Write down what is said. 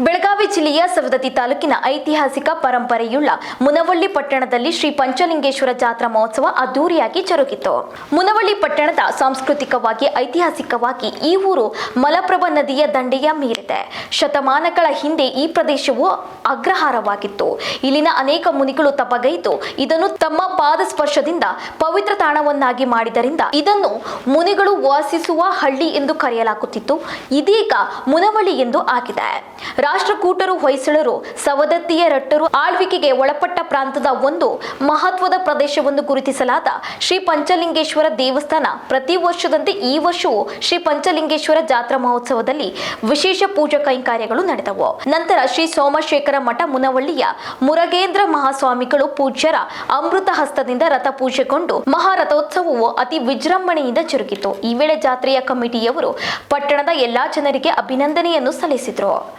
ಬೆಳಗಾವಿ ಜಿಲ್ಲೆಯ ಸವದತ್ತಿ ತಾಲೂಕಿನ ಐತಿಹಾಸಿಕ ಪರಂಪರೆಯುಳ್ಳ ಮುನವಳ್ಳಿ ಪಟ್ಟಣದಲ್ಲಿ ಶ್ರೀ ಪಂಚಲಿಂಗೇಶ್ವರ ಜಾತ್ರಾ ಮಹೋತ್ಸವ ಅದ್ದೂರಿಯಾಗಿ ಜರುಗಿತು. ಮುನವಳ್ಳಿ ಪಟ್ಟಣದ ಸಾಂಸ್ಕೃತಿಕವಾಗಿ ಐತಿಹಾಸಿಕವಾಗಿ ಈ ಊರು ಮಲಪ್ರಭಾ ನದಿಯ ದಂಡೆಯ ಮೇಲಿದೆ. ಶತಮಾನಗಳ ಹಿಂದೆ ಈ ಪ್ರದೇಶವು ಅಗ್ರಹಾರವಾಗಿತ್ತು. ಇಲ್ಲಿನ ಅನೇಕ ಮುನಿಗಳು ತಪಗೈದು ಇದನ್ನು ತಮ್ಮ ಪಾದ ಸ್ಪರ್ಶದಿಂದ ಪವಿತ್ರ ತಾಣವನ್ನಾಗಿ ಮಾಡಿದರಿಂದ ಇದನ್ನು ಮುನಿಗಳು ವಾಸಿಸುವ ಹಳ್ಳಿ ಎಂದು ಕರೆಯಲಾಗುತ್ತಿತ್ತು. ಇದೀಗ ಮುನವಳ್ಳಿ ಎಂದು ಆಗಿದೆ. ರಾಷ್ಟ್ರಕೂಟರು ಹೊಯ್ಸಳರು ಸವದತ್ತಿಯ ರಟ್ಟರು ಆಳ್ವಿಕೆಗೆ ಒಳಪಟ್ಟ ಪ್ರಾಂತದ ಒಂದು ಮಹತ್ವದ ಪ್ರದೇಶವನ್ನು ಗುರುತಿಸಲಾದ ಶ್ರೀ ಪಂಚಲಿಂಗೇಶ್ವರ ದೇವಸ್ಥಾನ ಪ್ರತಿ ವರ್ಷದಂತೆ ಈ ವರ್ಷವೂ ಶ್ರೀ ಪಂಚಲಿಂಗೇಶ್ವರ ಜಾತ್ರಾ ಮಹೋತ್ಸವದಲ್ಲಿ ವಿಶೇಷ ಪೂಜಾ ಕೈಂಕರ್ಯಗಳು ನಡೆದವು. ನಂತರ ಶ್ರೀ ಸೋಮಶೇಖರ ಮಠ ಮುನವಳ್ಳಿಯ ಮುರಗೇಂದ್ರ ಮಹಾಸ್ವಾಮಿಗಳು ಪೂಜ್ಯರ ಅಮೃತ ಹಸ್ತದಿಂದ ರಥ ಪೂಜೆಗೊಂಡು ಮಹಾರಥೋತ್ಸವವು ಅತಿ ವಿಜೃಂಭಣೆಯಿಂದ ಜರುಗಿತು. ಈ ವೇಳೆ ಜಾತ್ರೆಯ ಕಮಿಟಿಯವರು ಪಟ್ಟಣದ ಎಲ್ಲಾ ಜನರಿಗೆ ಅಭಿನಂದನೆಯನ್ನು ಸಲ್ಲಿಸಿದರು.